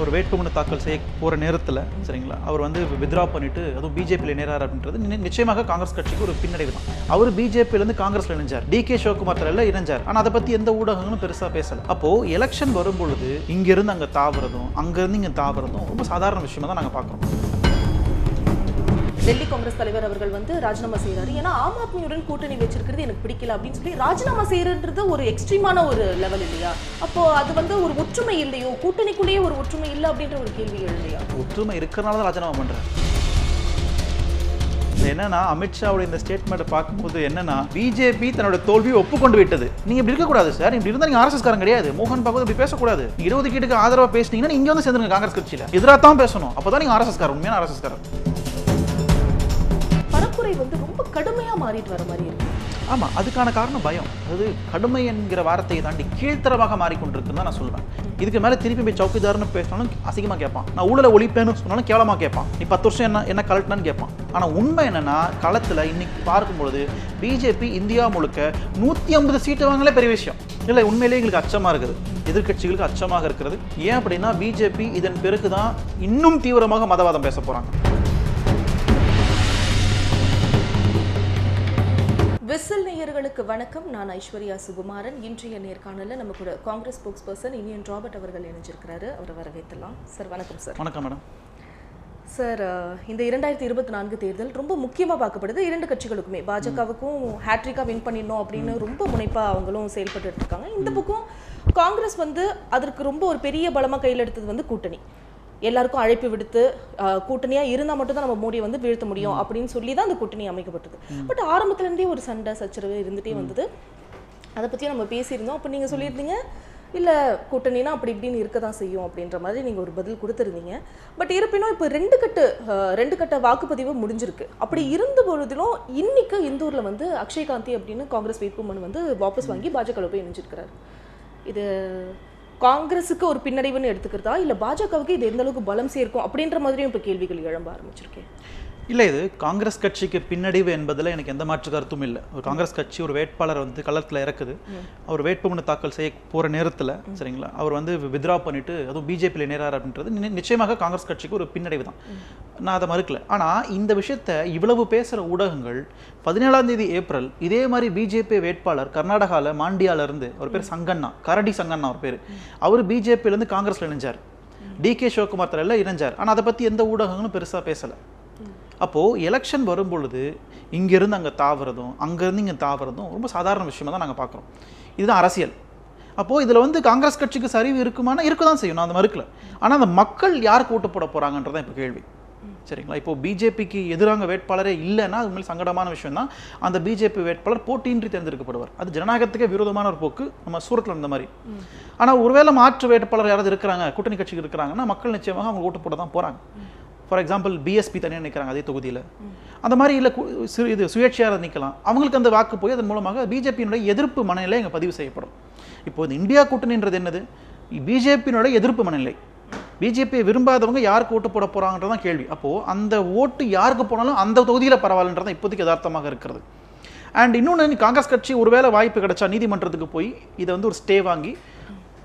அவர் வேட்புமனு தாக்கல் செய்ய போகிற நேரத்தில் சரிங்களா அவர் வந்து வித்ரா பண்ணிட்டு அதுவும் பிஜேபியில் இணைறார் அப்படின்றது நிச்சயமாக காங்கிரஸ் கட்சிக்கு ஒரு பின்னடைவு தான். அவர் பிஜேபியிலேருந்து காங்கிரஸ்ல இணைஞ்சார், டிகே சிவகுமார் தலையில் இணைஞ்சார். ஆனால் அதை பற்றி எந்த ஊடகங்களும் பெருசாக பேசலை. அப்போது எலெக்ஷன் வரும்பொழுது இங்கேருந்து அங்கே தாவறதும் அங்கேருந்து இங்கே தாவறதும் ரொம்ப சாதாரண விஷயமா தான் நாங்கள் பார்க்குறோம். டெல்லி காங்கிரஸ் தலைவர் அவர்கள் வந்து ராஜினாமா செய்யறாரு. ஏன்னா ஆம் ஆத்மியுடன் கூட்டணி வச்சிருக்கிறது எனக்கு பிடிக்கல அப்படின்னு சொல்லி ராஜினாமா செய்யறது ஒரு எக்ஸ்ட்ரீமான ஒரு லெவல் இல்லையா? அப்போ அது வந்து ஒரு ஒற்றுமை இல்லையோ, கூட்டணிக்குள்ளேயே ஒரு ஒற்றுமை இல்லை அப்படின்ற ஒரு கேள்வி இல்லையா? ஒற்றுமை இருக்கிறனால தான் ராஜினாமா பண்றேன். என்னன்னா அமித்ஷாவுடைய இந்த ஸ்டேட்மெண்ட்டை பார்க்கும்போது என்னன்னா பிஜேபி தன்னோட தோல்வியை ஒப்புக்கொண்டு விட்டது. நீங்க இப்படி இருக்கக்கூடாது சார், இப்படி இருந்தா நீங்க ஆர்எஸ்எஸ் காரன் கிடையாது. மோகன் பாகவத் இப்படி பேசக்கூடாது. நீங்க 20 கீட்டுக்கு ஆதரவா பேசினீங்கன்னா இங்க வந்து சேர்ந்துருங்க காங்கிரஸ் கட்சியில. எதிராக தான் பேசணும், அப்பதான் நீங்க ஆர்எஸ்எஸ் காரன், உண்மையான ஆர்எஸ்எஸ் காரன். பரப்புரை வந்து ரொம்ப கடுமையா மாறிட்டு வர மாதிரி இருக்கு. ஆமா, அதுக்கான காரணம் பயம். அது கடுமை என்கிற வார்த்தையை தாண்டி கீழ்த்தரமாக மாறிக்கொண்டிருக்குன்னு தான் நான் சொல்லுவேன். இதுக்கு மேலே திருப்பி போய் சௌக்கிதார்னு பேசினாலும் அசிங்கமாக கேட்பான், நான் ஊழலை ஒழிப்பேன்னு சொன்னாலும் கேவலமாக கேட்பான், நீ 10 வருஷம் என்ன கலட்டினான்னு கேட்பான். ஆனால் உண்மை என்னன்னா களத்தில் இன்னைக்கு பார்க்கும்பொழுது பிஜேபி இந்தியா முழுக்க 150 சீட்டு வாங்கலே பெரிய விஷயம் இல்லை. உண்மையிலேயே எங்களுக்கு அச்சமாக இருக்குது, எதிர்கட்சிகளுக்கு அச்சமாக இருக்கிறது. ஏன் அப்படின்னா பிஜேபி இதன் பிறகு தான் இன்னும் தீவிரமாக மதவாதம் பேச போகிறாங்க. விசில் நேயர்களுக்கு வணக்கம். நான் ஐஸ்வர்யா சுகுமாரன். இன்றைய நேர்காணலில் நம்ம கூட Congress spokes person Iniyan Robert அவர்கள் இணைஞ்சிருக்கிறாரு. அவரை வரவேற்றலாம். சார் வணக்கம். சார் வணக்கம் மேடம். சார், இந்த 2024 தேர்தல் ரொம்ப முக்கியமாக பார்க்கப்படுது. 2 கட்சிகளுக்குமே, பாஜகவுக்கும் ஹேட்ரிக்காக வின் பண்ணிடணும் அப்படின்னு ரொம்ப முனைப்பாக அவங்களும் செயல்பட்டு இருக்காங்க. இந்த பக்கம் காங்கிரஸ் வந்து அதற்கு ரொம்ப ஒரு பெரிய பலமாக கையில் எடுத்தது வந்து கூட்டணி. எல்லாருக்கும் அழைப்பு விடுத்து கூட்டணியாக இருந்தால் மட்டும் தான் நம்ம மோடியை வந்து வீழ்த்த முடியும் அப்படின்னு சொல்லி தான் அந்த கூட்டணி அமைக்கப்பட்டது. பட் ஆரம்பத்துலேருந்தே ஒரு சண்டை சச்சரவு இருந்துகிட்டே வந்தது. அதை பற்றியும் நம்ம பேசியிருந்தோம். அப்போ நீங்கள் சொல்லியிருந்தீங்க இல்லை கூட்டணினா அப்படி இப்படின்னு இருக்க தான் செய்யும் அப்படின்ற மாதிரி நீங்கள் ஒரு பதில் கொடுத்துருந்தீங்க. பட் இருப்பினும் இப்போ ரெண்டு கட்ட வாக்குப்பதிவு முடிஞ்சிருக்கு. அப்படி இருந்த பொழுதிலும் இன்னைக்கு இந்தூரில் வந்து அக்ஷய் காந்தி அப்படின்னு காங்கிரஸ் வேட்புமனு வந்து வாபஸ் வாங்கி பாஜகவில் போய் இணைஞ்சிருக்கிறாரு. இது காங்கிரஸுக்கு ஒரு பின்னடைவுன்னு எடுத்துக்கிறதா இல்லை பாஜகவுக்கு இது எந்த அளவுக்கு பலம் சேர்க்கும் அப்படின்ற மாதிரியும் இப்போ கேள்விகள் எழும்ப ஆரம்பிச்சிருக்கேன். இல்லை, இது காங்கிரஸ் கட்சிக்கு பின்னடைவு என்பதில் எனக்கு எந்த மாற்று கருத்தும் இல்லை. ஒரு காங்கிரஸ் கட்சி ஒரு வேட்பாளர் வந்து களத்தில் இறக்குது, அவர் வேட்புமனு தாக்கல் செய்ய போகிற நேரத்தில் சரிங்களா அவர் வந்து வித்ரா பண்ணிட்டு அதுவும் பிஜேபியில் இணைறார் அப்படின்றது நிச்சயமாக காங்கிரஸ் கட்சிக்கு ஒரு பின்னடைவு தான், நான் அதை மறுக்கல. ஆனால் இந்த விஷயத்தை இவ்வளவு பேசுகிற ஊடகங்கள் 17ஆம் தேதி ஏப்ரல் இதே மாதிரி பிஜேபி வேட்பாளர் கர்நாடகாவில் மாண்டியாவிலேருந்து அவர் பேர் சங்கண்ணா, கரடி சங்கண்ணா அவர் பேர், அவர் பிஜேபியிலேருந்து காங்கிரஸில் இணைஞ்சார், டிகே சிவகுமார் தலையில் இணைஞ்சார். ஆனால் அதை பற்றி எந்த ஊடகங்களும் பெருசாக பேசலை. அப்போது எலெக்ஷன் வரும்பொழுது இங்கேருந்து அங்கே தாவறதும் அங்கேருந்து இங்கே தாவறதும் ரொம்ப சாதாரண விஷயமாக தான் நாங்கள் பார்க்குறோம். இதுதான் அரசியல். அப்போது இதில் வந்து காங்கிரஸ் கட்சிக்கு சரிவு இருக்குமானா இருக்க தான் செய்யும், நான் அந்த மறுக்கல. ஆனால் அந்த மக்கள் யாருக்கு ஓட்டு போட போகிறாங்கன்றதான் இப்போ கேள்வி. சரிங்களா, இப்போது பிஜேபிக்கு எதிராக வேட்பாளரே இல்லைன்னா அது உண்மையில் சங்கடமான விஷயம் தான். அந்த பிஜேபி வேட்பாளர் போட்டியின்றி தேர்ந்தெடுக்கப்படுவார். அது ஜனநாயகத்துக்கே விரோதமான ஒரு போக்கு, நம்ம சூரத்தில் இருந்த மாதிரி. ஆனால் ஒருவேளை மாற்று வேட்பாளர் யாராவது இருக்கிறாங்க, கூட்டணி கட்சிக்கு இருக்கிறாங்கன்னா மக்கள் நிச்சயமாக அவங்க ஓட்டு போட தான் போகிறாங்க. ஃபார் எக்ஸாம்பிள் பிஎஸ்பி தனியாக நிற்கிறாங்க அதே தொகுதியில், அந்த மாதிரி இல்லை இது சுயேட்சையாக நிற்கலாம். அவங்களுக்கு அந்த வாக்கு போய் அதன் மூலமாக பிஜேபியினுடைய எதிர்ப்பு மனநிலை இங்கே பதிவு செய்யப்படும். இப்போ இந்த இந்தியா கூட்டணின்றது என்னது? பிஜேபியினுடைய எதிர்ப்பு மனநிலை. பிஜேபியை விரும்பாதவங்க யாருக்கு ஓட்டு போட போகிறாங்கன்றதான் கேள்வி. அப்போது அந்த ஓட்டு யாருக்கு போனாலும் அந்த தொகுதியில் பரவாயில்லன்றதான் இப்போதைக்கு யதார்த்தமாக இருக்கிறது. அண்ட் இன்னொன்று, காங்கிரஸ் கட்சி ஒருவேளை வாய்ப்பு கிடைச்சா நீதிமன்றத்துக்கு போய் இதை வந்து ஒரு ஸ்டே வாங்கி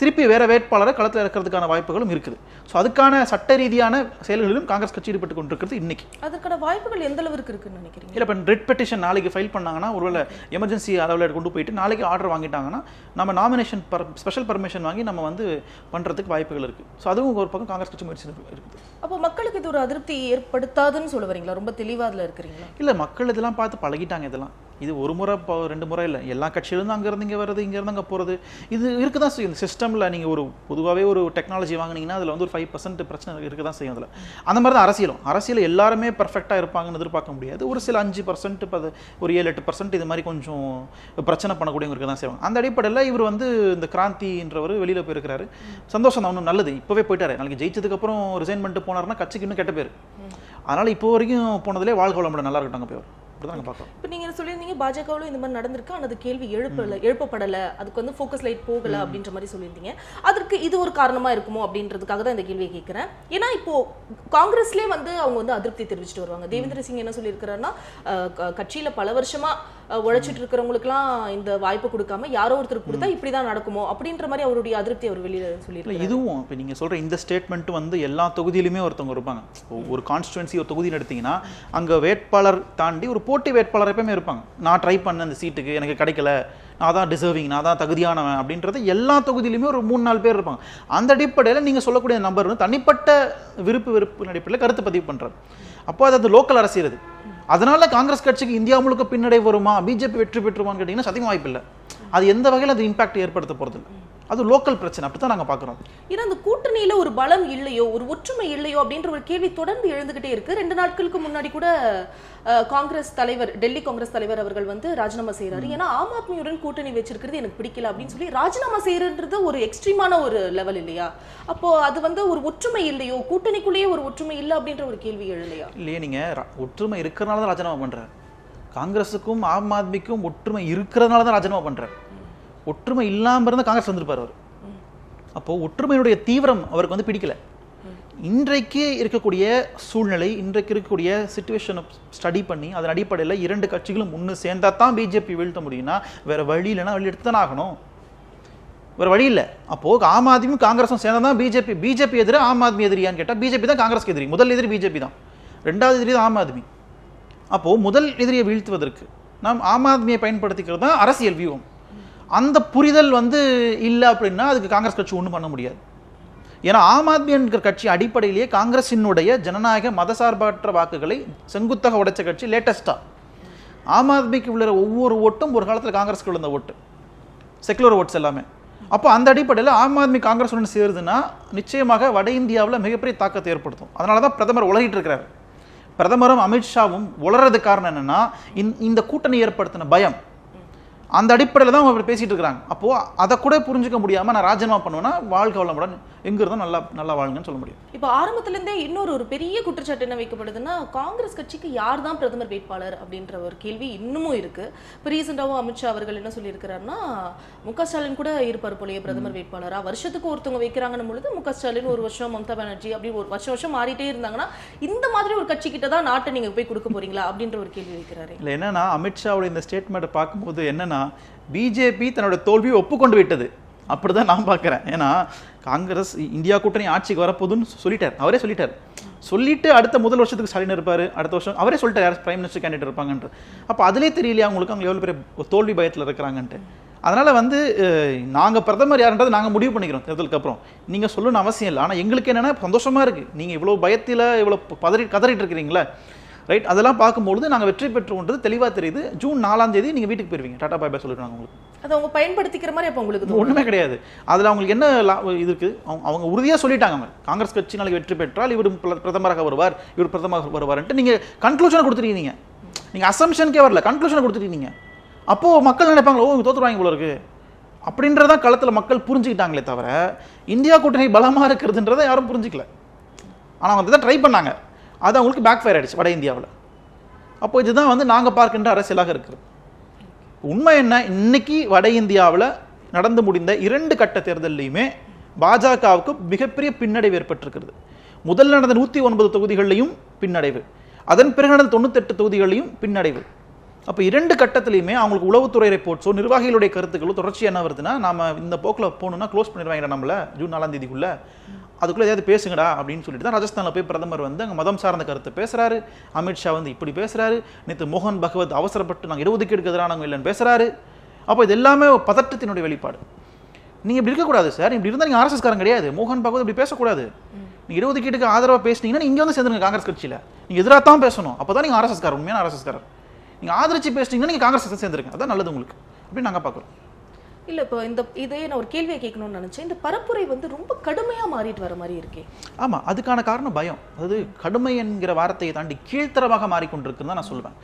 திருப்பி வேற வேட்பாளரை களத்தில் இருக்கிறதுக்கான வாய்ப்புகளும் இருக்குது. ஸோ அதுக்கான சட்ட ரீதியான செயல்களிலும் காங்கிரஸ் கட்சி ஈடுபட்டு கொண்டிருக்கிறது இன்னைக்கு. அதுக்கான வாய்ப்புகள் எந்த அளவுக்கு இருக்குன்னு நினைக்கிறீங்க? இல்லை, இப்போ ரெட் பெட்டிஷன் நாளைக்கு ஃபைல் பண்ணாங்கன்னா, ஒருவேளை எமர்ஜென்சி அளவில் கொண்டு போயிட்டு நாளைக்கு ஆர்டர் வாங்கிட்டாங்கன்னா நம்ம நாமினேஷன் ஸ்பெஷல் பர்மிஷன் வாங்கி நம்ம வந்து பண்ணுறதுக்கு வாய்ப்புகள் இருக்குது. ஸோ அதுவும் ஒரு பக்கம் காங்கிரஸ் கட்சி முயற்சி இருக்குது. அப்போ மக்களுக்கு இது ஒரு அதிருப்தி ஏற்படுத்தாதுன்னு சொல்ல வரீங்களா? ரொம்ப தெளிவாக அதில் இருக்கிறீங்களா? இல்லை, மக்கள் இதெல்லாம் பார்த்து பழகிட்டாங்க. இதெல்லாம் இது ஒரு முறை 2 முறை இல்லை, எல்லா கட்சியிலும் அங்கேருந்து இங்கே வருது, இங்கேருந்து அங்கே போகிறது, இது இருக்க தான் செய்யும். இந்த சிஸ்டமில் நீங்கள் ஒரு பொதுவாகவே ஒரு டெக்னாலஜி வாங்கினீங்கன்னா அதில் வந்து ஒரு 5% பிரச்சனை இருக்க தான் செய்யும். அதில் அந்த மாதிரி தான் அரசியல் எல்லாருமே பர்ஃபெக்டாக இருப்பாங்கன்னு எதிர்பார்க்க முடியாது. ஒரு சில 5%, ஒரு 7-8% இது மாதிரி கொஞ்சம் பிரச்சனை பண்ணக்கூடியவங்க இருக்க தான் செய்வாங்க. அந்த அடிப்படையில் இவர் வந்து இந்த கிராந்தின்றவர் வெளியில் போயிருக்கிறாரு. சந்தோஷம் தான், ஒன்றும் நல்லது. இப்போவே போயிட்டாரு. நாளைக்கு ஜெயிச்சதுக்கப்புறம் ரிசைன் பண்ணிட்டு போனார்னா கட்சிக்கு இன்னும் கெட்ட பேர். அதனால் இப்போ வரைக்கும் போனதிலே வாழ்க்கை வளமுடன் நல்லா இருக்கட்டும் போய் இப்போ நீங்க சொல்லியிருந்தீங்க பாஜகவிலும் இந்த மாதிரி நடந்திருக்கு, ஆனால் அது கேள்வி எழுப்பப்படலை, அதுக்கு வந்து ஃபோக்கஸ் லைட் போகலை அப்படின்ற மாதிரி சொல்லியிருந்தீங்க. அதற்கு இது ஒரு காரணமா இருக்குமோ அப்படின்றதுக்காக தான் இந்த கேள்வியை கேட்குறேன். ஏன்னா இப்போ காங்கிரஸ்லேயே வந்து அவங்க வந்து அதிருப்தி தெரிவிச்சுட்டு வருவாங்க. தேவேந்திர சிங் என்ன சொல்லியிருக்கிறாருன்னா, கட்சியில் பல வருஷமா உழைச்சிட்டு இருக்கிறவங்களுக்குலாம் இந்த வாய்ப்பு கொடுக்காம யாரோ ஒருத்தர் கொடுத்தா இப்படிதான் நடக்குமோ அப்படின்ற மாதிரி அவருடைய அதிருப்தி அவர் வெளியில சொல்லியிருக்காரு. இதுவும் இப்போ நீங்க சொல்ற இந்த ஸ்டேட்மெண்ட் வந்து எல்லா தொகுதியிலுமே ஒருத்தவங்க இருப்பாங்க. ஒரு கான்ஸ்டிடுவன்சி ஒரு தொகுதியில் எடுத்தீங்கன்னா அங்க வேட்பாளர் தாண்டி ஒரு போட்டி வேட்பாளர் எப்பவுமே இருப்பாங்க. நான் ட்ரை பண்ண அந்த சீட்டுக்கு எனக்கு கிடைக்கல, நான் தான் டிசர்விங், நான் தான் தகுதியானவன் அப்படின்றது எல்லா தொகுதியிலுமே ஒரு 3-4 பேர் இருப்பாங்க. அந்த அடிப்படையில் நீங்கள் சொல்லக்கூடிய நம்பர் வந்து தனிப்பட்ட விருப்பு அடிப்படையில் கருத்து பதிவு பண்ணுறாரு. அப்போ அது லோக்கல் அரசியல். அதனால காங்கிரஸ் கட்சிக்கு இந்தியா முழுக்க பின்னடை வருமா, பிஜேபி வெற்றி பெற்றுமான்னு கேட்டிங்கன்னா சத்தியமாக வாய்ப்பு இல்லை. அது எந்த வகையில் அது இம்பாக்ட் ஏற்படுத்த போகிறது இல்லை. அது லோக்கல் பிரச்சனை, அப்படித்தான் நாங்கள் பார்க்குறோம். ஏன்னா அந்த கூட்டணியில ஒரு பலம் இல்லையோ, ஒரு ஒற்றுமை இல்லையோ அப்படின்ற ஒரு கேள்வி தொடர்ந்து எழுந்துகிட்டே இருக்கு. 2 நாட்களுக்கு முன்னாடி கூட காங்கிரஸ் தலைவர், டெல்லி காங்கிரஸ் தலைவர் அவர்கள் வந்து ராஜினாமா செய்யறாரு. ஏன்னா ஆம் ஆத்மியுடன் கூட்டணி வச்சிருக்கிறது எனக்கு பிடிக்கல அப்படின்னு சொல்லி ராஜினாமா செய்யறது ஒரு எக்ஸ்ட்ரீமான ஒரு லெவல் இல்லையா? அப்போ அது வந்து ஒரு ஒற்றுமை இல்லையோ, கூட்டணிக்குள்ளேயே ஒரு ஒற்றுமை இல்லை அப்படின்ற ஒரு கேள்வி எழுலையா? இல்லையே, நீங்க ஒற்றுமை இருக்கிறனால தான் ராஜினாமா பண்றாரு. காங்கிரஸுக்கும் ஆம் ஆத்மிக்கும் ஒற்றுமை இருக்கிறதுனால தான் ராஜினாமா பண்றாரு. ஒற்றுமை இல்லாமல் இருந்தால் காங்கிரஸ் வந்திருப்பார் அவர். அப்போ ஒற்றுமையுடைய தீவிரம் அவருக்கு வந்து பிடிக்கல. இன்றைக்கு இருக்கக்கூடிய சூழ்நிலை, இன்றைக்கு இருக்கக்கூடிய சிச்சுவேஷனை ஸ்டடி பண்ணி அதன் அடிப்படையில் 2 கட்சிகளும் ஒன்று சேர்ந்தா தான் பிஜேபி வீழ்த்த முடியும்னா வேற வழி இல்லைன்னா வழி எடுத்து தானே ஆகணும். வேற வழி இல்லை. அப்போ ஆம் ஆத்மியும் காங்கிரஸும் சேர்ந்தா தான் பிஜேபி எதிரி ஆம் ஆத்மி எதிரியான்னு கேட்டால் பிஜேபி தான் காங்கிரஸ்க்கு எதிரி. முதல் எதிரி பிஜேபி தான், 2வது எதிரி தான் ஆம் ஆத்மி. அப்போ முதல் எதிரியை வீழ்த்துவதற்கு நாம் ஆம் ஆத்மியை பயன்படுத்திக்கிறது தான் அரசியல் வியூகம். அந்த புரிதல் வந்து இல்லை அப்படின்னா அதுக்கு காங்கிரஸ் கட்சி ஒன்றும் பண்ண முடியாது. ஏன்னா ஆம் ஆத்மி என்கிற கட்சி அடிப்படையிலேயே காங்கிரஸினுடைய ஜனநாயக மதசார்பற்ற வாக்குகளை செங்குத்தாக உடைச்ச கட்சி. லேட்டஸ்டாக ஆம் ஆத்மிக்கு உள்ள ஒவ்வொரு ஓட்டும் ஒரு காலத்தில் காங்கிரஸ்க்கு விழுந்த ஓட்டு, செக்குலர் ஓட்ஸ் எல்லாமே. அப்போ அந்த அடிப்படையில் ஆம் ஆத்மி காங்கிரஸ் ஒன்று சேருதுன்னா நிச்சயமாக வட இந்தியாவில் மிகப்பெரிய தாக்கத்தை ஏற்படுத்தும். அதனால தான் பிரதமர் உலகிட்டு இருக்கிறார். பிரதமரும் அமித்ஷாவும் உளறதுக்கு காரணம் என்னன்னா இந்த கூட்டணி ஏற்படுத்தின பயம். அந்த அடிப்படையில் தான் அவங்க பேசிட்டு இருக்காங்க. அப்போ அதை கூட புரிஞ்சுக்க முடியாம நான் ராஜினாமா பண்ணுவேன்னா வாழ்க வளமுடன் எங்க இருந்தா நல்லா வாழுங்கன்னு சொல்ல முடியும். இப்போ ஆரம்பத்துல இருந்தே இன்னொரு ஒரு பெரிய குற்றச்சாட்டு என்ன வைக்கப்படுதுன்னா, காங்கிரஸ் கட்சிக்கு யார் தான் பிரதமர் வேட்பாளர் அப்படின்ற ஒரு கேள்வி இன்னமும் இருக்கு. இப்போ ரீசெண்டாவும் அமித்ஷா அவர்கள் என்ன சொல்லியிருக்கிறாருன்னா, முக ஸ்டாலின் கூட இருப்பார் போலயே பிரதமர் வேட்பாளரா. வருஷத்துக்கு ஒருத்தவங்க வைக்கிறாங்கன்னு பொழுது முக ஸ்டாலின் ஒரு வருஷம், மம்தா பானர்ஜி அப்படி ஒரு வருஷம் மாறிட்டே இருந்தாங்கன்னா இந்த மாதிரி ஒரு கட்சி கிட்ட தான் நாட்டை நீங்க போய் கொடுக்க போறீங்களா அப்படின்ற ஒரு கேள்வி வைக்கிறாரு. இல்லை என்னன்னா, அமித்ஷாவோட இந்த ஸ்டேட்மெண்ட்டை பார்க்கும்போது என்னன்னா, பிஜேபி தன்னோட தோல்வியை ஒப்புக்கொண்டு விட்டது அப்படிதான் நான் பார்க்குறேன். ஏன்னா காங்கிரஸ் இந்தியா கூட்டணி ஆட்சிக்கு வரப்போகுதுன்னு சொல்லிட்டார், அவரே சொல்லிட்டார். சொல்லிட்டு அடுத்த முதல் வருஷத்துக்கு ஸ்டாலின் இருப்பார், அடுத்த வருஷம் அவரே சொல்லிட்டார் யார் பிரைம் மினிஸ்டர் கேண்டிடேட் இருப்பாங்கன்ட்டு. அப்போ அதிலே தெரியலையா அவங்களுக்கு அவங்க எவ்வளோ பெரிய தோல்வி பயத்தில் இருக்கிறாங்கன்ட்டு. அதனால் வந்து நாங்கள் பிரதமர் யாருன்றது நாங்கள் முடிவு பண்ணிக்கிறோம் தேர்தலுக்கு அப்புறம். நீங்கள் சொல்லணும்னு அவசியம் இல்லை. ஆனால் எங்களுக்கு என்னென்னா சந்தோஷமாக இருக்குது, நீங்கள் இவ்வளோ பயத்தில் இவ்வளோ கதறிட்டு இருக்கிறீங்களே, ரைட். அதெல்லாம் பார்க்கும்பொழுது நாங்கள் வெற்றி பெற்றுன்றது தெளிவாக தெரியுது. ஜூன் 4ஆம் தேதி நீங்கள் வீட்டுக்கு போயிருவீங்க, டாடா பாய் பாய் சொல்லிடுவாங்க உங்களுக்கு. அதை அவங்க பயன்படுத்திக்கிற மாதிரி அப்போ உங்களுக்கு ஒன்றுமே கிடையாது. அதில் அவங்களுக்கு என்ன இது இருக்குது, அவங்க உறுதியாக சொல்லிட்டாங்க காங்கிரஸ் கட்சி நாளைக்கு வெற்றி பெற்றால் இவர் பிரதமராக வருவார், இவர் பிரதமராக வருவார்ன்ட்டு நீங்கள் கன்க்ளூஷனை கொடுத்துருக்கீங்க. நீங்கள் அசம்ஷனுக்கே வரல, கன்க்ளூஷனை கொடுத்துருக்கீங்க. அப்போது மக்கள் நினைப்பாங்களோ இவங்க தோற்றுருவாங்க போல இருக்குது அப்படின்றதான் களத்தில் மக்கள் புரிஞ்சுக்கிட்டாங்களே தவிர இந்தியா கூட்டணி பலமாக இருக்கிறதுன்றதை யாரும் புரிஞ்சிக்கல. ஆனால் அவங்க தான் ட்ரை பண்ணாங்க, அது அவங்களுக்கு பேக் ஃபயர் ஆகிடுச்சு வட இந்தியாவில். அப்போ இதுதான் வந்து நாங்கள் பார்க்கின்ற அரசியலாக இருக்கிறது. உண்மை என்ன, இன்னைக்கு வட இந்தியாவில் நடந்து முடிந்த 2 கட்ட தேர்தலையுமே பாஜகவுக்கு மிகப்பெரிய பின்னடைவு ஏற்பட்டிருக்கிறது. முதல் நடந்த 109 தொகுதிகளிலையும் பின்னடைவு, அதன் பிறகு நடந்த 98 தொகுதிகளிலையும் பின்னடைவு. அப்போ 2 கட்டத்திலையுமே அவங்களுக்கு உளவுத்துறை ரிப்போர்ட்ஸோ நிர்வாகிகளுடைய கருத்துக்களோ தொடர்ச்சி என்ன வருதுன்னா, நம்ம இந்த போக்கில் போகணுன்னா க்ளோஸ் பண்ணிடுவாங்க நம்மள ஜூன் 4ஆம் தேதிக்குள்ளே, அதுக்குள்ளே ஏதாவது பேசுங்கடா அப்படின்னு சொல்லிட்டு தான் ராஜஸ்தானில் போய் பிரதமர் வந்து அங்கே மதம் சார்ந்த கருத்தை பேசுகிறாரு. அமித்ஷா வந்து இப்படி பேசுகிறாரு. நேற்று மோகன் பகவத் அவசரப்பட்டு நாங்கள் இடஒதுக்கீடுக்கு எதிரானவங்க இல்லைன்னு பேசுகிறாரு. அப்போ இது எல்லாமே பதட்டத்தினுடைய வெளிப்பாடு. நீங்கள் இப்படி இருக்கக்கூடாது சார், இப்படி இருந்தால் நீங்கள் ஆர்எஸ்எஸ்காரன் கிடையாது. மோகன் பகவத் இப்படி பேசக்கூடாது. நீங்கள் இடஒதுக்கீட்டுக்கு ஆதரவாக பேசினீங்கன்னா இங்கே வந்து சேர்ந்துருங்க காங்கிரஸ் கட்சியில். நீங்கள் எதிராக தான் பேசணும், அப்போ தான் நீங்கள் ஆர்எஸ்எஸ்காரர், உண்மையான ஆர்எஸ்எஸ்காரர். நீங்கள் ஆதரிச்சு பேசிட்டீங்கன்னா நீங்கள் காங்கிரஸ் சேர்ந்துருங்க, அதான் நல்லது உங்களுக்கு அப்படின்னு நாங்கள் பார்க்குறோம். இல்லை, இப்போ இதே நான் ஒரு கேள்வியை கேட்கணும்னு நினச்சேன். இந்த பரப்புரை வந்து ரொம்ப கடுமையாக மாறிட்டு வர மாதிரி இருக்கே. ஆமாம், அதுக்கான காரணம் பயம். அதாவது கடுமை என்கிற வார்த்தையை தாண்டி கீழ்த்தரமாக மாறிக்கொண்டிருக்குன்னு தான் நான் சொல்வேன்.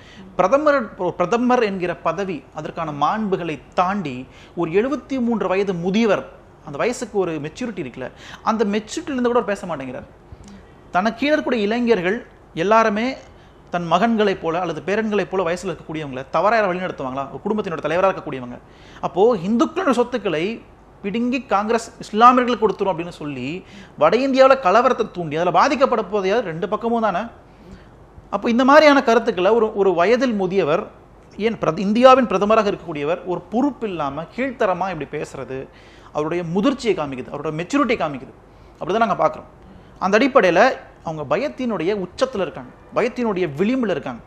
பிரதமர் என்கிற பதவி, அதற்கான மாண்புகளை தாண்டி ஒரு 73 வயது முதியவர், அந்த வயசுக்கு ஒரு மெச்சூரிட்டி இருக்குல்ல, அந்த மெச்சூரிட்டிலேருந்து கூட பேச மாட்டேங்கிறார். தனக்கு கீழே இருக்கக்கூடிய இளைஞர்கள் எல்லாருமே தன் மகன்களைப் போல அல்லது பேரன்களைப் போல வயசில் இருக்கக்கூடியவங்களை தவறாக வழிநடத்துவாங்களா, ஒரு குடும்பத்தினோட தலைவராக இருக்கக்கூடியவங்க. அப்போது இந்துக்களோட சொத்துக்களை பிடுங்கி காங்கிரஸ் இஸ்லாமியர்களுக்கு கொடுத்துரும் அப்படின்னு சொல்லி வட இந்தியாவில் கலவரத்தை தூண்டி அதில் பாதிக்கப்பட போதையாவது 2 பக்கமும் தானே. அப்போ இந்த மாதிரியான கருத்துக்களை ஒரு வயதில் முதியவர் ஏன் இந்தியாவின் பிரதமராக இருக்கக்கூடியவர் ஒரு பொறுப்பு இல்லாமல் கீழ்த்தரமாக இப்படி பேசுறது அவருடைய முதிர்ச்சியை காமிக்குது, அவரோட மெச்சூரிட்டி காமிக்குது. அப்படிதான் நாங்கள் பார்க்குறோம். அந்த அடிப்படையில் அவங்க பயத்தினுடைய உச்சத்தில் இருக்காங்க, பயத்தினுடைய விளிம்பில் இருக்காங்க.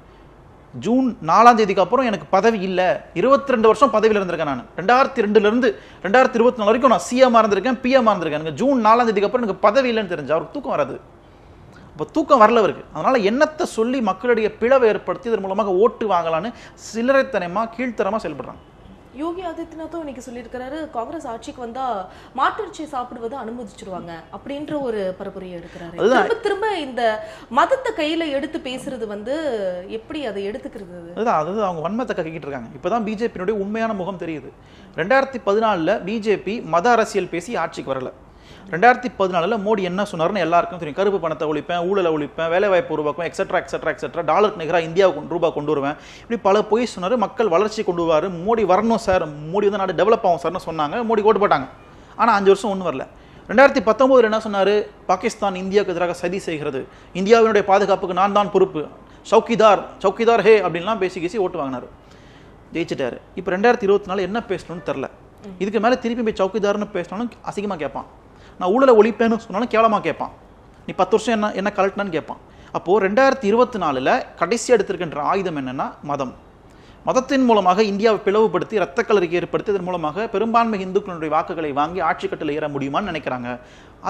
ஜூன் 4ஆம் தேதிக்கு அப்புறம் எனக்கு பதவி இல்லை, 22 வருஷம் பதவியில் இருந்திருக்கேன். நான் 2002லேருந்து 2024 வரைக்கும் நான் சிஎம் இருந்திருக்கேன், பிஎம் இருந்திருக்கேன். எனக்கு ஜூன் 4ஆம் தேதிக்கு அப்புறம் எனக்கு பதவி இல்லைன்னு தெரிஞ்சு அவருக்கு தூக்கம் வராது. இப்போ தூக்கம் வரல அவருக்கு. அதனால என்னத்தை சொல்லி மக்களுடைய பிளவை ஏற்படுத்தி இதன் மூலமாக ஓட்டு வாங்கலான்னு சில்லறைத்தனமாக கீழ்த்தரமாக செயல்படுறாங்க. யோகி ஆதித்யநாத்தும் இன்னைக்கு சொல்லியிருக்கிறாரு, காங்கிரஸ் ஆட்சிக்கு வந்தா மாட்டிறைச்சியை சாப்பிடுவதை அனுமதிச்சிருவாங்க அப்படின்ற ஒரு பரப்புரையை எடுக்கிறாரு. திரும்ப திரும்ப இந்த மதத்தை கையில எடுத்து பேசுறது எப்படி அதை எடுத்துக்கிறது? அதாவது அவங்க வன்மத்தை கக்கிட்டு இருக்காங்க. இப்பதான் பிஜேபியினுடைய உண்மையான முகம் தெரியுது. 2014 பிஜேபி மத அரசியல் பேசி ஆட்சிக்கு வரல. 2014 மோடி என்ன சொன்னார்னு எல்லாருக்கும் தெரியும். கருப்பு பணத்தை ஒழிப்பேன், ஊழலை ஒழிப்பேன், வேலைவாய்ப்பு உருவாக்குவேன், எக்ஸெட்ரா எக்ஸெட்ரா எக்ஸெட்ரா, டாலருக்கு நிகராக இந்தியாவுக்கு ரூபா கொண்டு வருவேன், இப்படி பல பொய் சொன்னார். மக்கள் வளர்ச்சி கொண்டு வருவார், மோடி வரணும் சார், மோடி நாடு டெவலப் ஆகும் சார்னு சொன்னாங்க. மோடி ஓட்டு போட்டாங்க. ஆனால் 5 வருஷம் ஒன்றும் வரல. 2019 என்ன சொன்னார்? பாகிஸ்தான் இந்தியாவுக்கு எதிராக சதி செய்கிறது, இந்தியாவினுடைய பாதுகாப்புக்கு நான் தான் பொறுப்பு, சவுக்கிதார் ஹே அப்படின்லாம் பேசி ஓட்டு வாங்கினார், ஜெயிச்சிட்டாரு. இப்போ 2024 என்ன பேசணும்னு தெரில. இதுக்கு மேலே திருப்பி போய் சவுக்கிதார்னு பேசினாலும் அசிங்கமாக கேட்பான். நான் ஊழலை ஒழிப்பேன்னு சொன்னாலும் கேவலமாக கேட்பான். நீ 10 வருஷம் என்ன கலட்டினான்னு கேட்பான். அப்போது 2024 கடைசி எடுத்திருக்கின்ற ஆயுதம் என்னென்னா மதத்தின் மூலமாக இந்தியாவை பிளவுபடுத்தி இரத்த கலரிக்கை ஏற்படுத்தி இதன் மூலமாக பெரும்பான்மை இந்துக்களுடைய வாக்குகளை வாங்கி ஆட்சி கட்டில் ஏற முடியுமான்னு நினைக்கிறாங்க.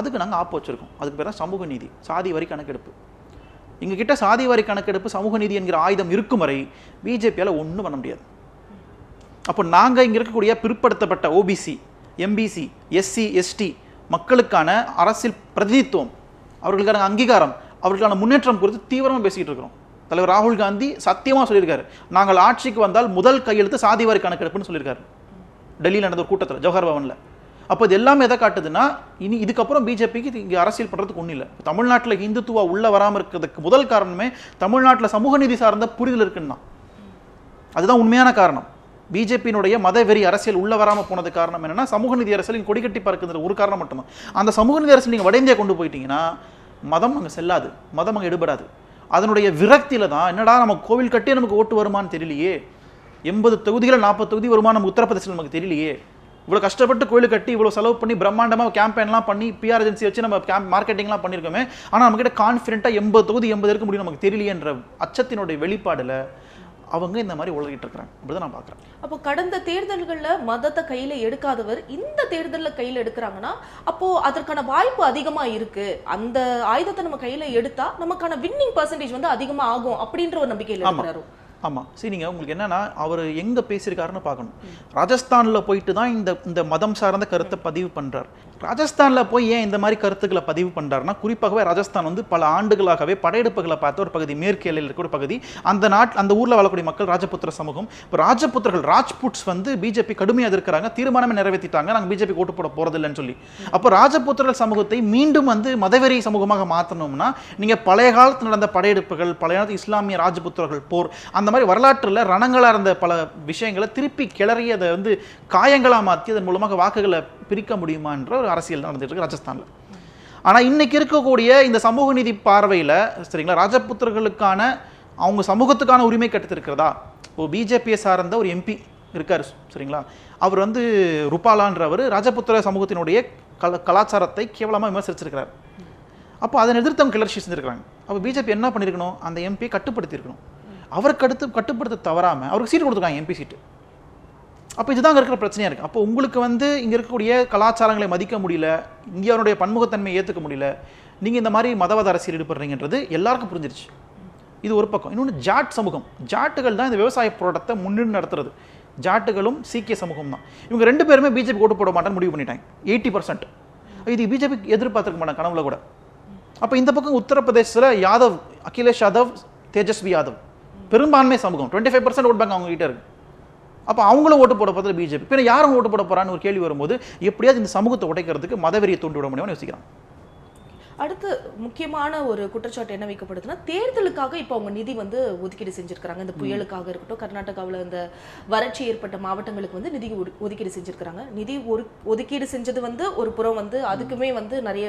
அதுக்கு நாங்கள் ஆப்பு வச்சிருக்கோம். அதுக்கு பேர் தான் சமூக நீதி, சாதி வரி கணக்கெடுப்பு. எங்ககிட்ட சாதி வரி கணக்கெடுப்பு, சமூக நீதி என்கிற ஆயுதம் இருக்கும் வரை பிஜேபியால் ஒன்றும் பண்ண முடியாது. அப்போ நாங்கள் இங்கே இருக்கக்கூடிய பிற்படுத்தப்பட்ட ஓபிசி, எம்பிசி, எஸ்சி, எஸ்டி மக்களுக்கான அரசியல் பிரதிநிதித்துவம், அவர்களுக்கான அங்கீகாரம், அவர்களுக்கான முன்னேற்றம் குறித்து தீவிரமாக பேசிக்கிட்டு இருக்கிறோம். தலைவர் ராகுல் காந்தி சத்தியமாக சொல்லியிருக்காரு, நாங்கள் ஆட்சிக்கு வந்தால் முதல் கையெழுத்து சாதிவாரி கணக்கெடுப்புன்னு சொல்லியிருக்காரு டெல்லியில் நடந்த ஒரு கூட்டத்தில், ஜவஹர் பவனில். அப்போ இது எல்லாமே எதை காட்டுதுன்னா, இனி இதுக்கப்புறம் பிஜேபிக்கு இங்கே அரசியல் பண்ணுறதுக்கு ஒன்றும் இல்லை. தமிழ்நாட்டில் இந்துத்துவா உள்ளே வராமல் இருக்கிறதுக்கு முதல் காரணமே தமிழ்நாட்டில் சமூக நீதி சார்ந்த புரிதல் இருக்குன்னா, அதுதான் உண்மையான காரணம். பிஜேபியினுடைய மதவெறி அரசியல் உள்ள வராமல் போனது காரணம் என்னன்னா, சமூக நீதி அரசியல் கொடி கட்டி பறக்குது ஒரு காரணம் மட்டும்தான். அந்த சமூக நீதி அரசியல் நீங்கள் வட இந்தியா கொண்டு போயிட்டீங்கன்னா மதம் அங்கே செல்லாது, மதம் அங்கே எடுபடாது. அதனுடைய விரக்தியில தான் என்னடா நம்ம கோவில் கட்டி நமக்கு ஓட்டு வருமானு தெரியலையே, 80 தொகுதிகள் 40 தொகுதி வருமானம் நமக்கு உத்தரப்பிரதேசத்தில் நமக்கு தெரியலையே, இவ்வளோ கஷ்டப்பட்டு கோயில் கட்டி இவ்வளோ செலவு பண்ணி பிரம்மாண்டமாக கேம்பெயின்லாம் பண்ணி பிஆர் ஏஜென்சி வச்சு நம்ம மார்க்கெட்டிங்லாம் பண்ணியிருக்கோமே, ஆனால் நம்மகிட்ட கான்ஃபிடென்ட்டாக 80 தொகுதி 80 இருக்க முடியும் நமக்கு தெரியலையேன்ற அச்சத்தினுடைய வெளிப்பாடில் அவங்க இந்த மாதிரி உலகிட்டு இருக்கிறாங்க. அப்படிதான் நான் பார்க்குறேன். அப்போ கடந்த தேர்தல்களில் மதத்தை கையில் எடுக்காதவர் இந்த தேர்தலில் கையில் எடுக்கிறாங்கன்னா அப்போ அதற்கான வாய்ப்பு அதிகமாக இருக்கு. அந்த ஆயுதத்தை நம்ம கையில் எடுத்தா நமக்கான வின்னிங் பர்சன்டேஜ் அதிகமாக ஆகும் அப்படின்ற ஒரு நம்பிக்கையில் இருக்கிறாரு. ஆமாம். சரி, நீங்கள் உங்களுக்கு என்னன்னா அவர் எங்கே பேசியிருக்காருன்னு பார்க்கணும். ராஜஸ்தானில் போயிட்டு தான் இந்த மதம் சார்ந்த கருத்தை பதிவு பண்ணுறார். ராஜஸ்தானில் போய் ஏன் இந்த மாதிரி கருத்துக்களை பதிவு பண்ணுறாருன்னா, குறிப்பாகவே ராஜஸ்தான் பல ஆண்டுகளாகவே படையெடுப்புகளை பார்த்த ஒரு பகுதி, மேற்கு எல்லையில் இருக்கிற ஒரு பகுதி. அந்த ஊரில் வாழக்கூடிய மக்கள் ராஜபுத்திர சமூகம். இப்போ ராஜபுத்திரர்கள், ராஜ்புட்ஸ் பிஜேபி கடுமையாக எதிர்க்கிறாங்க, தீர்மானமே நிறைவேற்றிட்டாங்க, நாங்கள் பிஜேபி ஓட்டு போட போகிறதில்லைன்னு சொல்லி. அப்போ ராஜபுத்திரர்கள் சமூகத்தை மீண்டும் மதவெறி சமூகமாக மாற்றணும்னா, நீங்கள் பழைய காலத்தில் நடந்த படையெடுப்புகள், பழைய காலத்து இஸ்லாமிய ராஜபுத்திரர்கள் போர், அந்த மாதிரி வரலாற்றில் ரணங்களாக இருந்த பல விஷயங்களை திருப்பி கிளறி அதை காயங்களாக மாற்றி அதன் மூலமாக வாக்குகளை பிரிக்க முடியுமா என்ற ஒரு அரசியல் நடந்துட்டு இருக்கு ராஜஸ்தானில். ஆனால் இன்னைக்கு இருக்கக்கூடிய இந்த சமூக நீதி பார்வையில் சரிங்களா, ராஜபுத்திரர்களுக்கான அவங்க சமூகத்துக்கான உரிமை கட்டுத்திருக்கிறதா? இப்போ பிஜேபியை சார்ந்த ஒரு எம்பி இருக்கார் சரிங்களா, அவர் ருபாலான்றவர் ராஜபுத்திர சமூகத்தினுடைய கலாச்சாரத்தை கேவலமாக விமர்சிச்சிருக்கிறார். அப்போ அதன் எதிர்த்தவங்க கிளர்ச்சி செஞ்சுருக்காங்க. அப்போ பிஜேபி என்ன பண்ணியிருக்கணும், அந்த எம்பியை கட்டுப்படுத்தியிருக்கணும். அவருக்கு கட்டுப்படுத்த தவறாமல் அவருக்கு சீட்டு கொடுத்துருக்காங்க, எம்பி சீட்டு. அப்போ இதுதான் இருக்கிற பிரச்சனையாக இருக்குது. அப்போ உங்களுக்கு இங்கே இருக்கக்கூடிய கலாச்சாரங்களை மதிக்க முடியல, இந்தியாவுடைய பன்முகத்தன்மையை ஏற்றுக்க முடியல, நீங்கள் இந்த மாதிரி மதவாத அரசியல் ஈடுபடுறீங்கன்றது எல்லாருக்கும் புரிஞ்சிருச்சு. இது ஒரு பக்கம். இன்னொன்று ஜாட் சமூகம், ஜாட்டுகள் தான் இந்த விவசாய போராட்டத்தை முன்னின்று நடத்துறது. ஜாட்டுகளும் சீக்கிய சமூகம் தான். இவங்க 2 பேருமே பிஜேபி ஓட்டு போட மாட்டேன்னு முடிவு பண்ணிட்டாங்க 80%. இது பிஜேபி எதிர்பார்த்துருக்க மாட்டாங்க கனவுல கூட. அப்போ இந்த பக்கம் உத்தரப்பிரதேசத்தில் யாதவ், அகிலேஷ் யாதவ், தேஜஸ்வி யாதவ் பெரும்பான்மை சமூகம், 25% ஓட் பேங்க் அவங்க கிட்ட இருக்கு. அப்போ அவங்களும் ஓட்டு போட போகிறது பிஜேபி. பின்ன யாரும் ஓட்டு போட போறான்னு ஒரு கேள்வி வரும்போது எப்படியாவது இந்த சமூகத்தை உடைக்கிறதுக்கு மதவெறியை தூண்டி விட முடியும்னு யோசிக்கிறாங்க. அடுத்து முக்கியமான ஒரு குற்றச்சாட்டு என்ன வைக்கப்படுதுன்னா, தேர்தலுக்காக இப்போ அவங்க நிதி வந்து ஒதுக்கீடு செஞ்சிருக்காங்க. இந்த புயலுக்காக இருக்கட்டும், கர்நாடகாவில் இந்த வறட்சி ஏற்பட்ட மாவட்டங்களுக்கு வந்து நிதி ஒதுக்கீடு செஞ்சிருக்காங்க. நிதி ஒதுக்கீடு செஞ்சது வந்து ஒரு புறம் வந்து அதுக்குமே வந்து நிறைய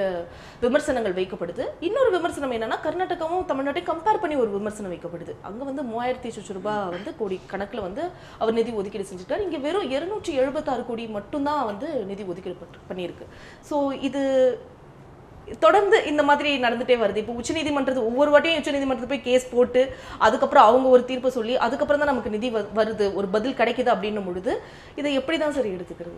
விமர்சனங்கள் வைக்கப்படுது. இன்னொரு விமர்சனம் என்னன்னா, கர்நாடகாவும் தமிழ்நாட்டையும் கம்பேர் பண்ணி ஒரு விமர்சனம் வைக்கப்படுது. அங்க வந்து 3000 ரூபாய் வந்து கோடி கணக்குல வந்து அவர் நிதி ஒதுக்கீடு செஞ்சிருக்காரு. இங்க வெறும் 276 கோடி மட்டும்தான் வந்து நிதி ஒதுக்கீடு பண்ணியிருக்கு. ஸோ இது தொடர்ந்து இந்த மாதிரி நடந்துட்டே வருது. இப்போ உச்சநீதிமன்றத்து ஒவ்வொரு வாட்டியும் உச்சநீதிமன்றத்து போய் கேஸ் போட்டு அதுக்கப்புறம் அவங்க ஒரு தீர்ப்பு சொல்லி அதுக்கப்புறம் தான் நமக்கு நிதி வருது, ஒரு பதில் கிடைக்குது அப்படின்னும் பொழுது இதை எப்படி தான் சரி எடுத்துக்கிறது?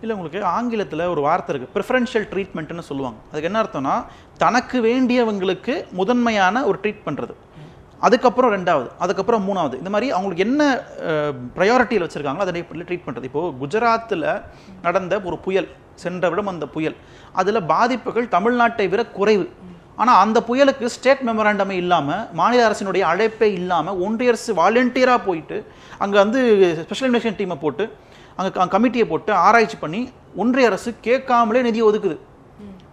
இல்லை, உங்களுக்கு ஆங்கிலத்தில் ஒரு வார்த்தை இருக்குது, ப்ரிஃபரன்ஷியல் ட்ரீட்மெண்ட்னு சொல்லுவாங்க. அதுக்கு என்ன அர்த்தம்னா, தனக்கு வேண்டியவங்களுக்கு முதன்மையான ஒரு ட்ரீட் பண்ணுறது, அதுக்கப்புறம் ரெண்டாவது, அதுக்கப்புறம் மூணாவது, இந்த மாதிரி அவங்களுக்கு என்ன ப்ரையாரிட்டியில் வச்சுருக்காங்களோ அதை ட்ரீட் பண்ணுறது. இப்போது குஜராத்தில் நடந்த ஒரு புயல், சென்ற விடம் அந்த புயல், அதில் பாதிப்புகள் தமிழ்நாட்டை விட குறைவு. ஆனால் அந்த புயலுக்கு ஸ்டேட் மெமராண்டமே இல்லாமல், மாநில அரசினுடைய அழைப்பே இல்லாமல், ஒன்றிய அரசு வாலண்டியராக போயிட்டு அங்கே வந்து ஸ்பெஷல் இன்வெஸ்டிகேஷன் டீமை போட்டு அங்கே கமிட்டியை போட்டு ஆராய்ச்சி பண்ணி ஒன்றிய அரசு கேட்காமலே நிதியை ஒதுக்குது.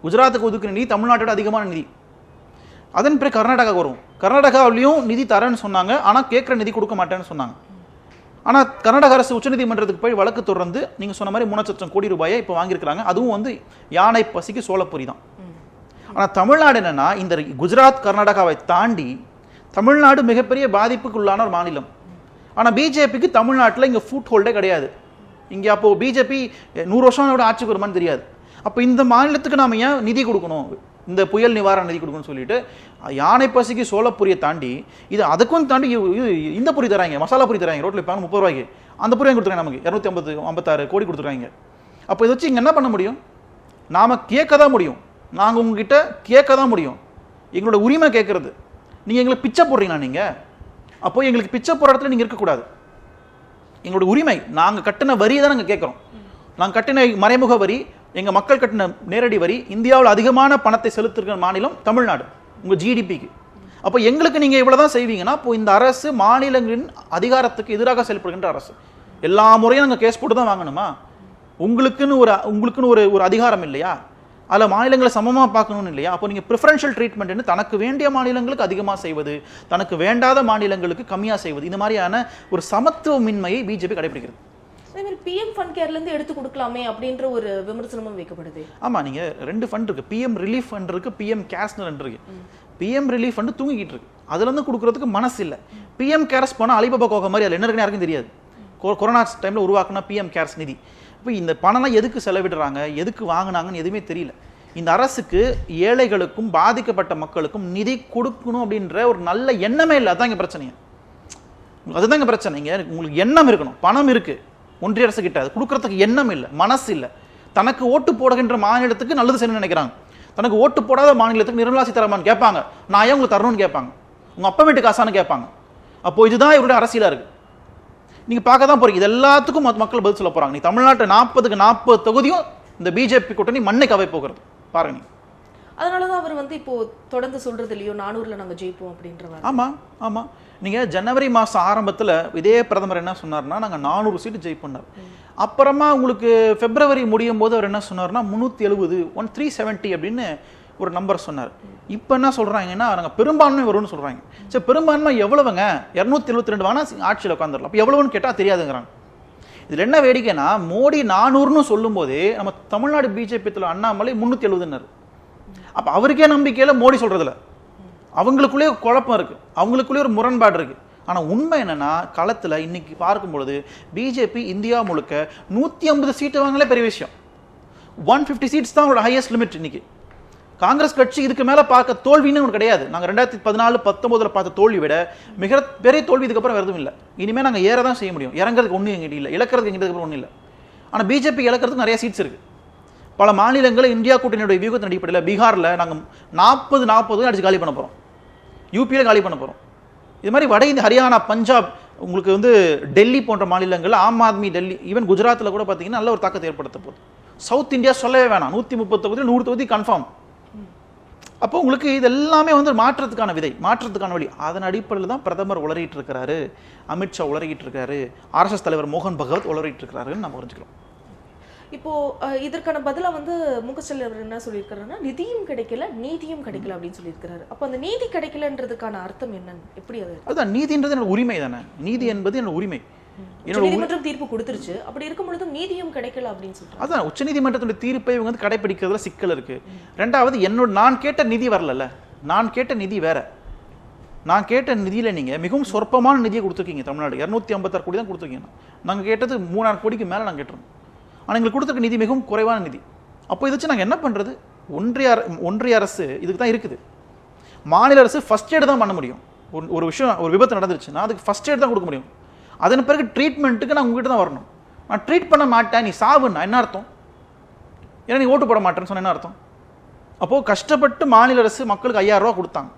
குஜராத்துக்கு ஒதுக்குற நிதி தமிழ்நாட்டோட அதிகமான நிதி. அதன் பிறகு கர்நாடகாவுக்கு வரும். கர்நாடகாவிலையும் நிதி தரேன்னு சொன்னாங்க, ஆனால் கேட்குற நிதி கொடுக்க மாட்டேன்னு சொன்னாங்க. ஆனால் கர்நாடக அரசு உச்சநீதிமன்றத்துக்கு போய் வழக்கு தொடர்ந்து நீங்கள் சொன்ன மாதிரி 3 லட்சம் கோடி ரூபாயை இப்போ வாங்கியிருக்கிறாங்க. அதுவும் வந்து யானை பசிக்கு சோளப்பொரி தான். ஆனால் தமிழ்நாடு என்னென்னா, இந்த குஜராத் கர்நாடகாவை தாண்டி தமிழ்நாடு மிகப்பெரிய பாதிப்புக்குள்ளான ஒரு மாநிலம். ஆனால் பிஜேபிக்கு தமிழ்நாட்டில் இங்கே ஃபுட் ஹோல்டே கிடையாது. இங்கே அப்போது பிஜேபி 100 வருஷம் ஆட்சிக்கு வருமானு தெரியாது. அப்போ இந்த மாநிலத்துக்கு நாம் ஏன் நிதி கொடுக்கணும், இந்த புயல் நிவாரண நிதி கொடுக்கணும்னு சொல்லிட்டு யானை பசிக்கு சோளப்பொரியை தாண்டி இது அதுக்கும் தாண்டி இந்த பொரி தராங்க, மசாலா பொரி தராங்க, ரோட்டில் வைப்பாங்க 30 ரூபாய்க்கு. அந்த பொரி வாங்கி கொடுத்துருக்காங்க, நமக்கு 256 கோடி கொடுத்துருக்காங்க. அப்போ இதை வச்சு இங்கே என்ன பண்ண முடியும்? நாம் கேட்க தான் முடியும், நாங்கள் உங்ககிட்ட கேட்க தான் முடியும். எங்களோட உரிமை கேட்குறது. நீங்கள் எங்களுக்கு பிச்சை போடுறீங்களா? நீங்கள் அப்போ எங்களுக்கு பிச்சை போடுற இடத்துல நீங்கள் இருக்கக்கூடாது. எங்களோட உரிமை, நாங்கள் கட்டின வரியை தான் நாங்கள் கேட்குறோம். நாங்கள் கட்டின மறைமுக வரி, எங்கள் மக்கள் கட்டின நேரடி வரி, இந்தியாவில் அதிகமான பணத்தை செலுத்துகிற மாநிலம் தமிழ்நாடு உங்கள் ஜிடிபிக்கு. அப்போ எங்களுக்கு நீங்கள் இவ்வளோ தான் செய்வீங்கன்னா, அப்போ இந்த அரசு மாநிலங்களின் அதிகாரத்துக்கு எதிராக செயல்படுகின்ற அரசு. எல்லா முறையும் நாங்கள் கேஸ் போட்டு தான் வாங்கணுமா? உங்களுக்குன்னு ஒரு அதிகாரம் இல்லையா? அதில் மாநிலங்களை சமமாக பார்க்கணும்னு இல்லையா? அப்போ நீங்கள் ப்ரிஃபரன்ஷியல் ட்ரீட்மெண்ட்னு தனக்கு வேண்டிய மாநிலங்களுக்கு அதிகமாக செய்வது, தனக்கு வேண்டாத மாநிலங்களுக்கு கம்மியாக செய்வது, இந்த மாதிரியான ஒரு சமத்துவமின்மையை பிஜேபி கடைபிடிக்கிறது. பிஎம் ஃபண்ட் கேர்லேருந்து எடுத்து கொடுக்கலாமே அப்படின்ற ஒரு விமர்சனமும் வைக்கப்படுது. ஆமாம், நீங்கள் 2 ஃபண்ட் இருக்குது. பிஎம் ரிலீஃப் ஃபண்ட் இருக்குது, பிஎம் கேர்ஸ்னு 2 இருக்குது. பிஎம் ரிலீஃப் ஃபண்டு தூங்கிக்கிட்டு இருக்கு, அதுலேருந்து கொடுக்குறதுக்கு மனசு இல்லை. பிஎம் கேர்ஸ் போனால் அலிபாபா கோகை மாதிரி அதில் என்ன இருக்குன்னு யாருக்கும் தெரியாது. கொரோனா டைமில் உருவாக்குனா பிஎம் கேர்ஸ் நிதி. இப்போ இந்த பணம்லாம் எதுக்கு செலவிடுறாங்க, எதுக்கு வாங்கினாங்கன்னு எதுவுமே தெரியல. இந்த அரசுக்கு ஏழைகளுக்கும் பாதிக்கப்பட்ட மக்களுக்கும் நிதி கொடுக்கணும் அப்படின்ற ஒரு நல்ல எண்ணமே இல்லை. அதுதான் இங்கே பிரச்சனையே. அதுதான் இங்கே பிரச்சனை. இங்கே உங்களுக்கு எண்ணம் இருக்கணும், பணம் இருக்குது ஒன்றிய அரசு கிட்ட, அது கொடுக்கறதுக்கு எண்ணம் இல்லை, மனசு இல்லை. தனக்கு ஓட்டு போடுகின்ற மாநிலத்துக்கு நல்லது செய்யணும்னு நினைக்கிறாங்க. தனக்கு ஓட்டு போடாத மாநிலத்துக்கு நிர்மலா சீதாராமன் கேட்பாங்க, நான் ஏன் உங்களுக்கு தரணும்னு கேட்பாங்க, உங்கள் அப்பா வீட்டு காசான்னு கேட்பாங்க. அப்போ இதுதான் இவருடைய அரசியலாக இருக்குது. நீங்கள் பார்க்க தான் போகிறீங்க. இது எல்லாத்துக்கும் மக்கள் பதில் சொல்ல போகிறாங்க. நீ தமிழ்நாட்டு 40க்கு 40 தொகுதியும் இந்த பிஜேபி கூட்டணி மண்ணை கவை போகிறது பாருங்க. நீ அதனால தான் அவர் வந்து இப்போ தொடர்ந்து சொல்றது இல்லையோ 400ல் நாங்கள் ஜெயிப்போம் அப்படின்ற. ஆமாம் ஆமாம், நீங்கள் ஜனவரி மாதம் ஆரம்பத்தில் இதே பிரதமர் என்ன சொன்னார்னா, நாங்கள் 400 சீட்டு ஜெயிப்போம்னார். அப்புறமா உங்களுக்கு பிப்ரவரி முடியும் போது அவர் என்ன சொன்னார்னா 370 370 அப்படின்னு ஒரு நம்பர் சொன்னார். இப்போ என்ன சொல்கிறாங்கன்னா, நாங்கள் பெரும்பான்மை வரும்னு சொல்கிறாங்க. சரி, பெரும்பான்மை எவ்வளவுங்க? 272 வாங்கினா ஆட்சியில் உட்காந்துடலாம். அப்போ எவ்வளவுன்னு கேட்டால் தெரியாதுங்கிறாங்க. இதில் என்ன வேடிக்கைன்னா, மோடி 400ன்னு சொல்லும் போதே நம்ம தமிழ்நாடு பிஜேபி அண்ணாமலை 370ன்னாரு. அப்போ அவருக்கே நம்பிக்கையில் மோடி சொல்கிறதில்ல. அவங்களுக்குள்ளே குழப்பம் இருக்குது, அவங்களுக்குள்ளே ஒரு முரண்பாடு இருக்குது. ஆனால் உண்மை என்னென்னா, களத்தில் இன்னைக்கு பார்க்கும் பொழுது பிஜேபி இந்தியா முழுக்க 150 சீட்டு வாங்கலே பெரிய விஷயம். 150 சீட்ஸ் தான் அவங்களோட ஹையஸ்ட் லிமிட். இன்னைக்கு காங்கிரஸ் கட்சி இதுக்கு மேலே பார்க்க தோல்வின்னு ஒன்று கிடையாது. நாங்கள் 2014-19 பார்த்த தோல்வி விட மிக பெரிய தோல்வி இதுக்கப்புறம் எதுவும் இல்லை. இனிமேல் நாங்கள் ஏற தான் செய்ய முடியும், இறங்குறதுக்கு ஒன்றும் எங்கிட்ட இல்லை, இழக்கிறதுக்கு எங்கிட்ட ஒன்றும் இல்லை. ஆனால் பிஜேபி இழக்கிறதுக்கு நிறைய சீட்ஸ் இருக்குது. பல மாநிலங்களில் இந்தியா கூட்டணியுடைய வியூகத்தின் அடிப்படையில் பீகாரில் நாங்கள் 40 அடிச்சு காலி பண்ண போகிறோம், யூபியில் காலி பண்ண போகிறோம். இது மாதிரி வட இந்திய ஹரியானா, பஞ்சாப், உங்களுக்கு வந்து டெல்லி போன்ற மாநிலங்களில் ஆம் ஆத்மி டெல்லி, ஈவன் குஜராத்தில் கூட பார்த்தீங்கன்னா நல்ல ஒரு தாக்கத்தை ஏற்படுத்த போகுது. சவுத் இந்தியா சொல்லவே வேணாம், 130 தொகுதியில் 100 தொகுதி கன்ஃபார்ம். அப்போ உங்களுக்கு இது எல்லாமே வந்து மாற்றத்துக்கான விதை, மாற்றத்துக்கான வழி. அதன் அடிப்படையில் தான் பிரதமர் உளறிட்டு இருக்கிறாரு, அமித்ஷா உளறிட்டு இருக்காரு, RSS தலைவர் மோகன் பகவத் உளறிட்டு இருக்கிறாருன்னு நம்ம புரிஞ்சுக்கிறோம். இப்போ இதற்கான பதிலா வந்து மு.க. ஸ்டாலின் அவர் என்ன சொல்லியிருக்காருன்னா நிதியும் கிடைக்கல நீதியும் கிடைக்கல அப்படின்னு சொல்லியிருக்கிறாரு. அப்போ அந்த நீதி கிடைக்கலன்றதுக்கான அர்த்தம் என்னன்னு எப்படி அது? அதுதான் நீதின்றது என்னோட உரிமை தானே. நீதி என்பது என்னோட உரிமை. உச்சநீதிமன்றம் தீர்ப்பு கொடுத்துருச்சு, அப்படி இருக்கும் பொழுது நீதியும் கிடைக்கல அப்படின்னு சொல்றாங்க. அதான் உச்சநீதிமன்றத்துடைய தீர்ப்பை இவங்க வந்து கடைபிடிக்கிறதுல சிக்கல் இருக்கு. ரெண்டாவது நான் கேட்ட நிதி வரல, நான் கேட்ட நிதி வேற. நான் கேட்ட நிதியில நீங்க மிகவும் சொற்பமான நிதியை கொடுத்துருக்கீங்க. தமிழ்நாடு 256 கோடி தான் கொடுத்துருக்கீங்க. நாங்க கேட்டது 3000 கோடிக்கு மேல நாங்க கேட்டோம். ஆனா எங்களுக்கு கொடுத்துருக்க நிதி மிகவும் குறைவான நிதி. அப்போ இதை வச்சு நாங்க என்ன பண்றது? ஒன்றிய அரசு இதுக்கு தான் இருக்குது. மாநில அரசு ஃபர்ஸ்ட் எய்ட் தான் பண்ண முடியும். ஒரு விஷயம், ஒரு விபத்து நடந்துருச்சுன்னா அதுக்கு ஃபர்ஸ்ட் எய்ட் தான் கொடுக்க முடியும். அதன் பிறகு ட்ரீட்மெண்ட்டுக்கு நான் உங்ககிட்ட தான் வரணும். நான் ட்ரீட் பண்ண மாட்டேன், நீ சாவுன்னா என்ன அர்த்தம்? ஏன்னா நீ ஓட்டு போட மாட்டேன்னு சொன்ன என்ன அர்த்தம்? அப்போது கஷ்டப்பட்டு மாநில அரசு மக்களுக்கு 5000 ரூபா கொடுத்தாங்க.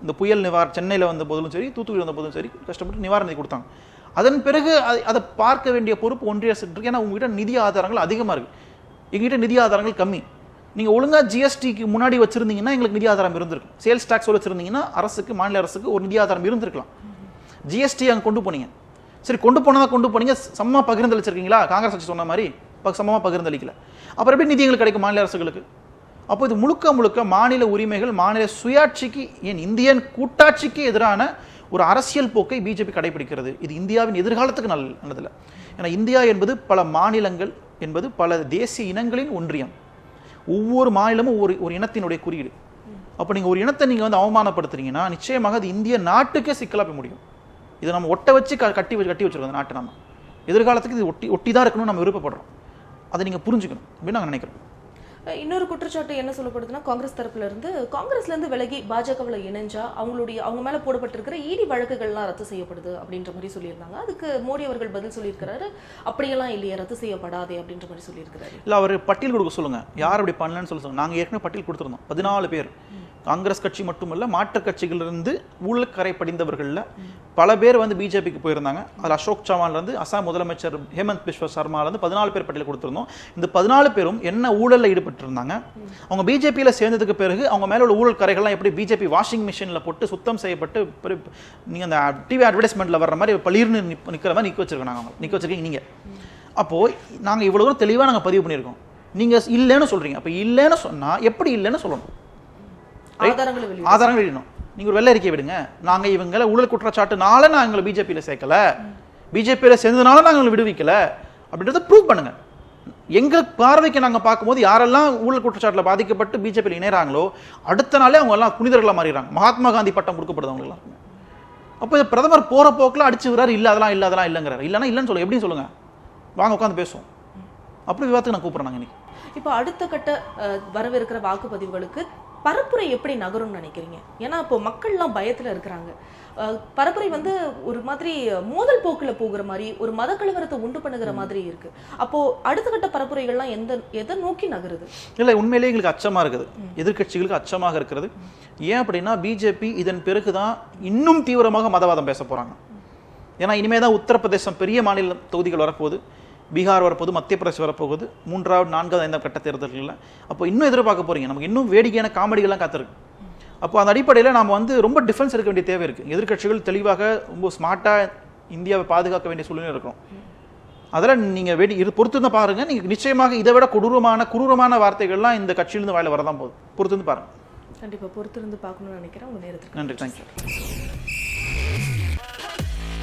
இந்த புயல் சென்னையில் வந்த போதும் சரி, தூத்துக்குடி வந்த போதும் சரி, கஷ்டப்பட்டு நிவாரண நிதி கொடுத்தாங்க. அதன் பிறகு அதை பார்க்க வேண்டிய பொறுப்பு ஒன்றிய அரசு இருக்கு. ஏன்னா உங்ககிட்ட நிதி ஆதாரங்கள் அதிகமாக இருக்குது, எங்ககிட்ட நிதி ஆதாரங்கள் கம்மி. நீங்கள் ஒழுங்காக ஜிஎஸ்டிக்கு முன்னாடி வச்சுருந்தீங்கன்னா எங்களுக்கு நிதி ஆதாரம் இருந்திருக்கும். சேல்ஸ் டேக்ஸ் வச்சுருந்தீங்கன்னா அரசுக்கு, மாநில அரசுக்கு ஒரு நிதி ஆதாரம் இருந்திருக்கலாம். ஜிஎஸ்டி அங்கே கொண்டு போனீங்க, சரி கொண்டு போனீங்க, சமமாக பகிர்ந்தளிச்சிருக்கீங்களா? காங்கிரஸ் கட்சி சொன்ன மாதிரி சமமாக பகிர்ந்தளிக்கல. அப்புறம் எப்படி நிதி எங்களுக்கு கிடைக்கும் மாநில அரசுகளுக்கு? அப்போ இது முழுக்க மாநில உரிமைகள், மாநில சுயாட்சிக்கு, ஏன் இந்தியன் கூட்டாட்சிக்கு எதிரான ஒரு அரசியல் போக்கை பிஜேபி கடைபிடிக்கிறது. இது இந்தியாவின் எதிர்காலத்துக்கு நல்லதில்லை. ஏன்னா இந்தியா என்பது பல மாநிலங்கள் என்பது பல தேசிய இனங்களின் ஒன்றியம். ஒவ்வொரு மாநிலமும் ஒரு இனத்தினுடைய குறியீடு. அப்போ நீங்கள் ஒரு இனத்தை நீங்கள் வந்து அவமானப்படுத்துறீங்கன்னா நிச்சயமாக அது இந்திய நாட்டுக்கே சிக்கலாக போய் முடியும். இதை நம்ம ஒட்ட வச்சு கட்டி வச்சுருக்கோம் அந்த நாட்டை. நம்ம எதிர்காலத்துக்கு இது ஒட்டி தான் இருக்கணும்னு நம்ம விருப்பப்படுறோம். அதை நீங்கள் புரிஞ்சுக்கணும் அப்படின்னு நாங்கள் நினைக்கிறோம். இன்னொரு குற்றச்சாட்டு என்ன சொல்லப்படுதுன்னா, காங்கிரஸ் தரப்புல இருந்து விலகி பாஜகவில் இணைஞ்சா அவங்க மேல போடப்பட்டிருக்கிற இடி வழக்குகள்லாம் ரத்து செய்யப்படுது அப்படின்ற மாதிரி சொல்லியிருந்தாங்க. அதுக்கு மோடி அவர்கள் பதில் சொல்லியிருக்கிறாரு, அப்படியெல்லாம் இல்லையே, ரத்து செய்யப்படாதே அப்படின்ற மாதிரி சொல்லியிருக்கிறாரு. இல்லை, அவர் பட்டியல் கொடுக்க சொல்லுங்க, யார் அப்படி பண்ணலன்னு சொல்லுங்க. நாங்கள் ஏற்கனவே பட்டியல் கொடுத்துருந்தோம். 14 பேர், காங்கிரஸ் கட்சி மட்டுமல்ல மாற்றுக் கட்சிகளிலிருந்து ஊழல்கரை படிந்தவர்களில் பல பேர் வந்து பிஜேபிக்கு போயிருந்தாங்க. அதில் அசோக் சவான்லேருந்து அசாம் முதலமைச்சர் ஹேமந்த் பிஸ்வ சர்மாலேருந்து 14 பேர் பட்டியல் கொடுத்துருந்தோம். இந்த 14 பேரும் என்ன ஊழலில் ஈடுபட்டிருந்தாங்க, அவங்க பிஜேபியில் சேர்ந்ததுக்கு பிறகு அவங்க மேலே உள்ள ஊழல் கரைகள்லாம் எப்படி பிஜேபி வாஷிங் மிஷினில் போட்டு சுத்தம் செய்யப்பட்டு நீங்கள் அந்த டிவி அட்வர்டைஸ்மெண்ட்டில் வர்ற மாதிரி பளிர்னு நிற்கிற மாதிரி நிற்க வச்சிருக்கீங்க நீங்கள். அப்போது நாங்கள் இவ்வளோ தூரம் தெளிவாக நாங்கள் பதிவு பண்ணியிருக்கோம். நீங்கள் இல்லைன்னு சொல்கிறீங்க. அப்போ இல்லைன்னு சொன்னால் எப்படி இல்லைன்னு சொல்லணும், ஆதாரங்கள் வேணும். நீங்க ஒரு வெள்ளை அறிக்கை விடுங்க, நாங்க இவங்களை ஊழல் குற்றச்சாட்டுனால நான் எங்களை பிஜேபியில் சேர்க்கல, பிஜேபியில் சேர்ந்ததுனால நாங்கள் விடுவிக்கல அப்படின்றத ப்ரூவ் பண்ணுங்க. எங்க பார்வைக்கு நாங்க பார்க்கும்போது யாரெல்லாம் ஊழல் குற்றச்சாட்டில் பாதிக்கப்பட்டு பிஜேபியில் இணைறாங்களோ அடுத்த நாளே அவங்க எல்லாம் புனிதர்களாக மாறிடுறாங்க. மகாத்மா காந்தி பட்டம் கொடுக்கப்படுது அவங்க எல்லாம். அப்போ பிரதமர் போற போக்கில் அடிச்சு விடுறாரு, இல்லை அதெல்லாம் இல்லைங்கிறாரு. இல்லைன்னா இல்லைன்னு சொல்லுங்க, எப்படின்னு சொல்லுங்க, வாங்க உட்காந்து பேசுவோம். அப்படி விவாதத்துக்கு நான் கூப்பிட்றேன் இன்னைக்கு. இப்போ அடுத்த கட்ட வரவிருக்கிற வாக்குப்பதிவுகளுக்கு பரப்புரை எப்படி நகரும்னு நினைக்கிறீங்க? ஏன்னா இப்போ மக்கள்லாம் பயத்தில் இருக்கிறாங்க. பரப்புரை வந்து ஒரு மாதிரி மோதல் போக்கில் போகிற மாதிரி, ஒரு மத கலவரத்தை உண்டு பண்ணுகிற மாதிரி இருக்கு. அப்போ அடுத்த கட்ட பரப்புரைகள்லாம் எதை நோக்கி நகருது? இல்லை, உண்மையிலேயே எங்களுக்கு அச்சமாக இருக்குது, எதிர்கட்சிகளுக்கு அச்சமாக இருக்கிறது. ஏன் அப்படின்னா பிஜேபி இதன் பிறகுதான் இன்னும் தீவிரமாக மதவாதம் பேச போகிறாங்க. ஏன்னா இனிமே தான் உத்தரப்பிரதேசம் பெரிய மாநில தொகுதிகள் வரப்போகுது, பீகார் வரப்போகுது, மத்திய பிரதேசம் வரப்போகுது, 3வது 4வது 5வது கட்ட தேர்தல்களில். அப்போ இன்னும் எதிர்பார்க்க போகிறீங்க, நமக்கு இன்னும் வேடிக்கையான காமெடிகள்லாம் காத்திருக்கு. அப்போ அந்த அடிப்படையில் நாம் வந்து ரொம்ப டிஃபென்ஸ் எடுக்க வேண்டிய தேவை இருக்குது. எதிர்கட்சிகள் தெளிவாக ரொம்ப ஸ்மார்ட்டாக இந்தியாவை பாதுகாக்க வேண்டிய சூழ்நிலை இருக்கும். அதில் நீங்கள் பொறுத்து தான் பாருங்கள். நீங்கள் நிச்சயமாக இதை விட குரூரமான வார்த்தைகள்லாம் இந்த கட்சியிலிருந்து வாயில வரதான் போகுது. பொறுத்து பாருங்கள். கண்டிப்பாக பொறுத்திருந்து பார்க்கணும்னு நினைக்கிறேன். உங்கள் நேரத்துக்கு நன்றி. தேங்க்யூ.